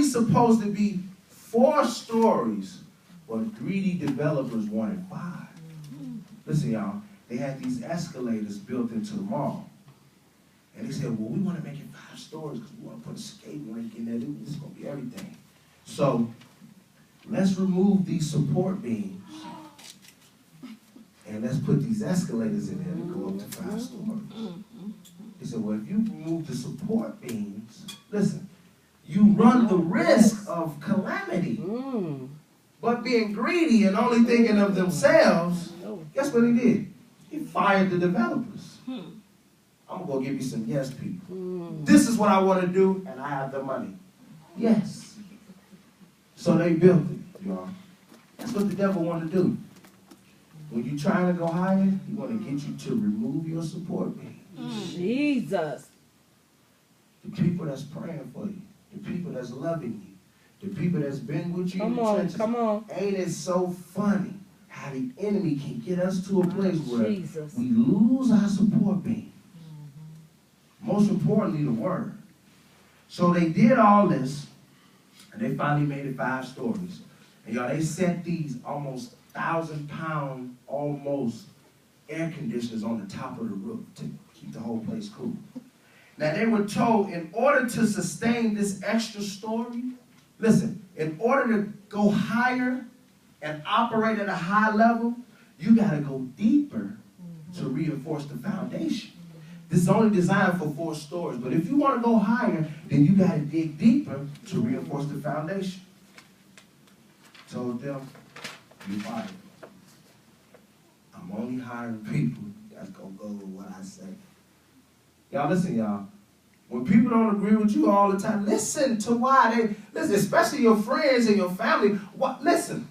only supposed to be 4 stories, but 3D developers wanted 5. Listen, y'all, they had these escalators built into the mall. And they said, well, we want to make it 5 stories because we want to put a skating rink in there. This is going to be everything. So let's remove these support beams and let's put these escalators in there to go up to 5 stories. He said, well, if you remove the support beams, listen, you run the risk of calamity. But being greedy and only thinking of themselves, guess what he did? He fired the developers. I'm going to go give you some yes people. This is what I want to do, and I have the money. Yes. So they built it, y'all. That's what the devil want to do. When you're trying to go higher, he want to get you to remove your support beam. Jesus. The people that's praying for you, the people that's loving you, the people that's been with you in the trenches. Come on. Ain't it so funny how the enemy can get us to a place where Jesus. we lose our support beam? Most importantly, the word. So they did all this, and they finally made it 5 stories. And y'all, they set these almost 1,000-pound, almost air conditioners on the top of the roof to keep the whole place cool. Now they were told in order to sustain this extra story, listen, in order to go higher and operate at a high level, you got to go deeper to reinforce the foundation. This is only designed for 4 stories, but if you want to go higher, then you got to dig deeper to reinforce the foundation. Told them, you fired. I'm only hiring people that's going to go with what I say. Y'all listen, y'all. When people don't agree with you all the time, listen to why they, listen, especially your friends and your family. Listen,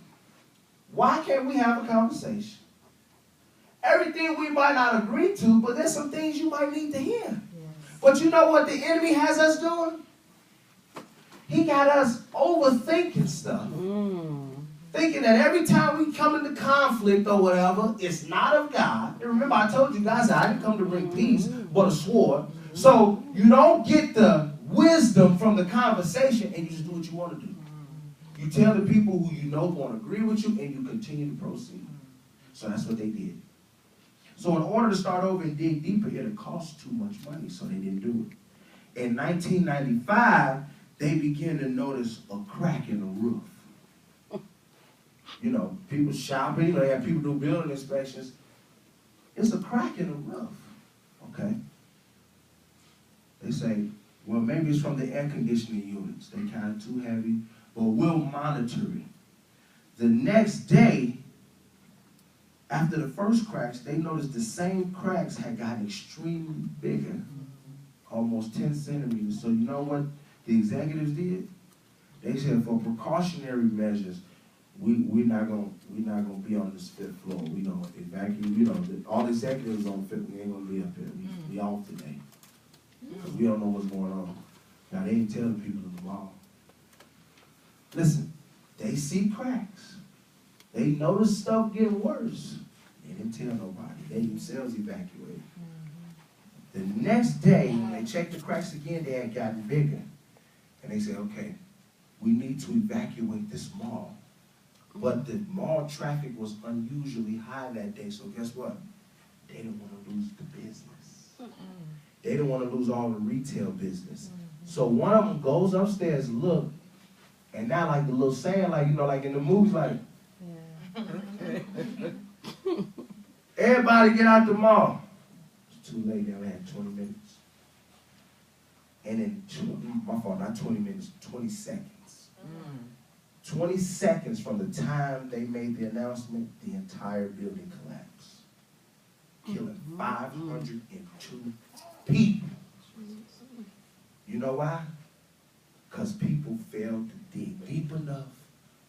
why can't we have a conversation? Everything we might not agree to, but there's some things you might need to hear. Yes. But you know what the enemy has us doing? He got us overthinking stuff. Thinking that every time we come into conflict or whatever, it's not of God. And remember, I told you guys I didn't come to bring peace, but a sword. So you don't get the wisdom from the conversation and you just do what you want to do. You tell the people who you know won't agree with you and you continue to proceed. So that's what they did. So in order to start over and dig deeper, it'd cost too much money, so they didn't do it. In 1995, they began to notice a crack in the roof. You know, people shopping, you know, they have people do building inspections. It's a crack in the roof, okay? They say, well, maybe it's from the air conditioning units. They're kind of too heavy, but we'll monitor it. The next day, after the first cracks, they noticed the same cracks had gotten extremely bigger, almost 10 centimeters. So you know what the executives did? They said for precautionary measures, we're not gonna be on this 5th floor. We don't evacuate. You know, all the executives on 5th. We ain't gonna be up here. We off today because we don't know what's going on. Now they ain't telling people in the mall. Listen, they see cracks. They notice stuff getting worse. They didn't tell nobody. They themselves evacuated. The next day, when they checked the cracks again, they had gotten bigger. And they said, okay, we need to evacuate this mall. But the mall traffic was unusually high that day, so guess what? They didn't want to lose the business. They didn't want to lose all the retail business. So one of them goes upstairs, look, and now like the little saying, like, you know, like in the movies, like, everybody get out the mall. It's too late, they only had 20 minutes. And in, my fault, not 20 minutes, 20 seconds. 20 seconds from the time they made the announcement, the entire building collapsed, killing 502 people. You know why? Because people failed to dig deep enough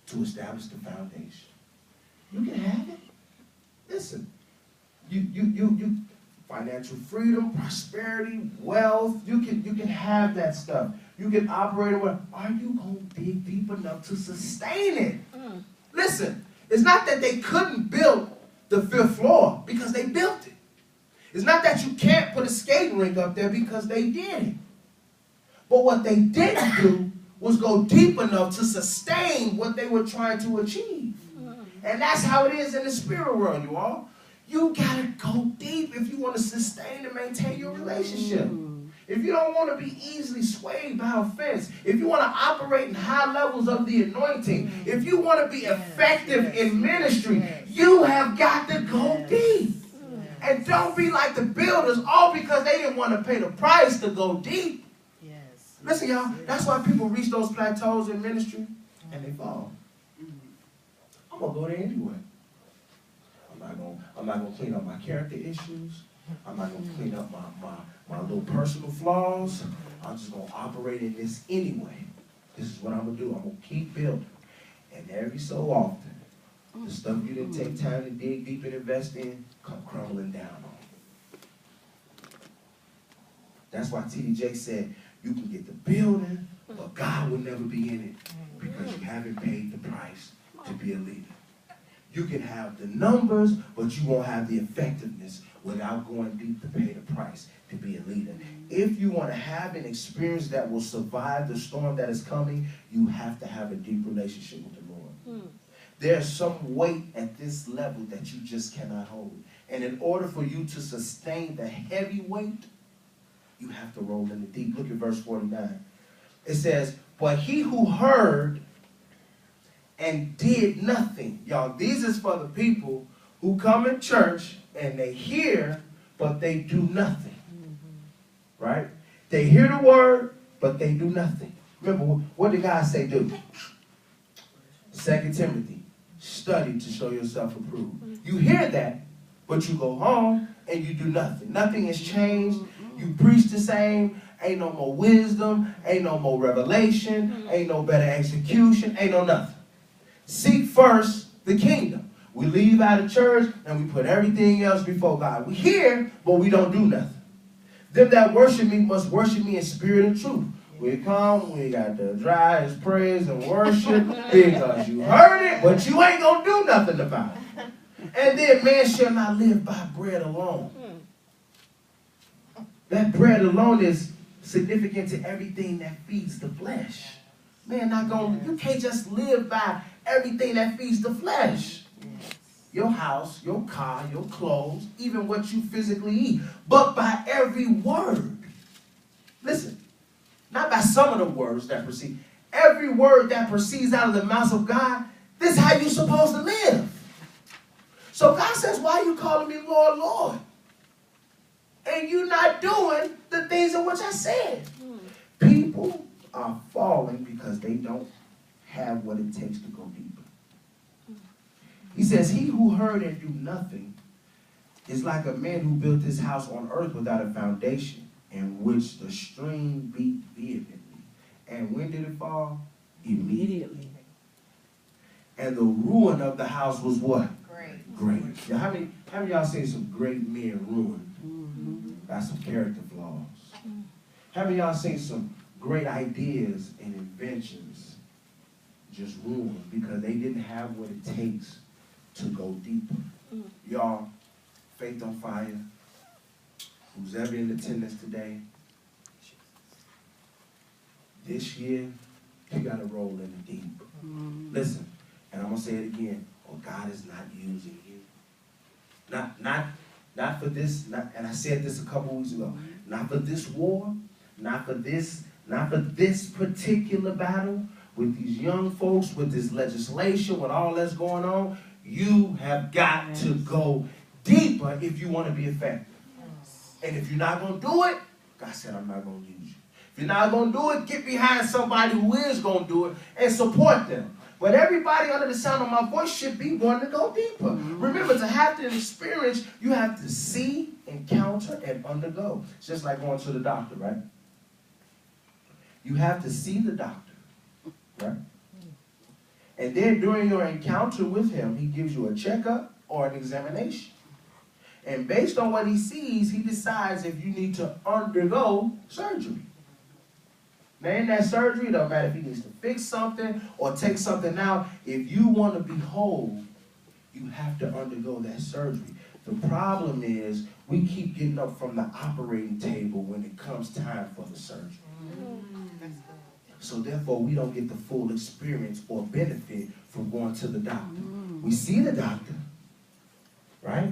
to establish the foundation. You can have it. Listen, you financial freedom, prosperity, wealth, you can have that stuff. You can operate well. Are you going to dig deep enough to sustain it? Listen, it's not that they couldn't build the 5th floor because they built it. It's not that you can't put a skating rink up there because they did it. But what they didn't do was go deep enough to sustain what they were trying to achieve. And that's how it is in the spirit world, you all. You got to go deep if you want to sustain and maintain your relationship. If you don't want to be easily swayed by offense, if you want to operate in high levels of the anointing, if you want to be effective in ministry, you have got to go deep. And don't be like the builders, all because they didn't want to pay the price to go deep. Listen, y'all, that's why people reach those plateaus in ministry and they fall. I'm going to go there anyway. I'm not gonna clean up my character issues. I'm not going to clean up my little personal flaws. I'm just going to operate in this anyway. This is what I'm going to do. I'm going to keep building. And every so often, the stuff you didn't take time to dig deep and invest in come crumbling down on you. That's why T.D. Jakes said, you can get the building, but God will never be in it because you haven't paid the price to be a leader. You can have the numbers, but you won't have the effectiveness without going deep to pay the price to be a leader. If you want to have an experience that will survive the storm that is coming, you have to have a deep relationship with the Lord. There's some weight at this level that you just cannot hold. And in order for you to sustain the heavy weight, you have to roll in the deep. Look at verse 49. It says, but he who heard and did nothing. Y'all, these is for the people who come in church and they hear, but they do nothing. Right? They hear the word, but they do nothing. Remember, what did God say do? 2 Timothy, study to show yourself approved. You hear that, but you go home and you do nothing. Nothing has changed. You preach the same. Ain't no more wisdom. Ain't no more revelation. Ain't no better execution. Ain't no nothing. Seek first the kingdom. We leave out of church and we put everything else before God. We hear, but we don't do nothing. Them that worship me must worship me in spirit and truth. We come, we got the driest praise and worship because you heard it, but you ain't going to do nothing about it. And then man shall not live by bread alone. That bread alone is significant to everything that feeds the flesh. Man, you can't just live by everything that feeds the flesh. Your house, your car, your clothes, even what you physically eat. But by every word. Listen, not by some of the words that proceed. Every word that proceeds out of the mouth of God, this is how you're supposed to live. So God says, why are you calling me Lord, Lord? And you're not doing the things in which I said. People are falling because they don't have what it takes to go deeper. He says, he who heard and do nothing is like a man who built his house on earth without a foundation, in which the stream beat vehemently. And when did it fall? Immediately. And the ruin of the house was what? Great. Now, how many of y'all seen some great men ruined by some character flaws? How many of y'all seen some great ideas and inventions just ruined because they didn't have what it takes to go deeper? Y'all, Faith on Fire, who's ever in attendance today, this year, you got to roll in the deep. Listen, and I'm going to say it again. Oh, God is not using you. Not for this, and I said this a couple weeks ago, not for this war, not for this particular battle with these young folks, with this legislation, with all that's going on. You have got to go deeper if you want to be effective. And if you're not going to do it, God said, I'm not going to use you. If you're not going to do it, get behind somebody who is going to do it and support them. But everybody under the sound of my voice should be wanting to go deeper. Remember, to have the experience, you have to see, encounter, and undergo. It's just like going to the doctor, right? You have to see the doctor, right? And then during your encounter with him, he gives you a checkup or an examination. And based on what he sees, he decides if you need to undergo surgery. Now, in that surgery, it don't matter if he needs to fix something or take something out. If you want to be whole, you have to undergo that surgery. The problem is we keep getting up from the operating table when it comes time for the surgery. So therefore, we don't get the full experience or benefit from going to the doctor. We see the doctor, right?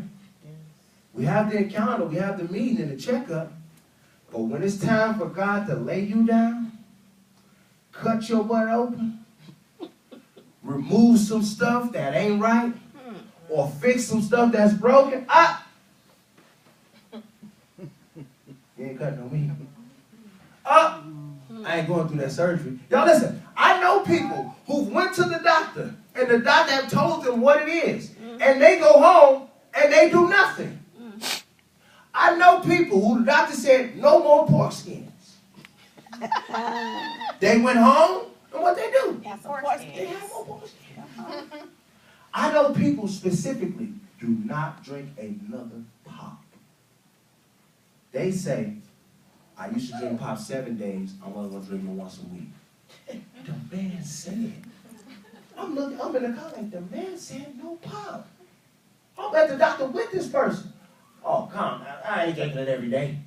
We have the encounter, we have the meeting and the checkup. But when it's time for God to lay you down, cut your butt open, remove some stuff that ain't right, or fix some stuff that's broken, you ain't cutting no meat. I ain't going through that surgery. Y'all listen, I know people who went to the doctor and the doctor have told them what it is. And they go home and they do nothing. I know people who the doctor said no more pork skins. They went home and what they do? They have more pork skins. I know people specifically do not drink another pop. They say, I used to drink pop 7 days. I'm only going to drink it once a week. The man said, I'm in the car like, the man said no pop. I'm at the doctor with this person. Oh, come on. I ain't drinking it every day.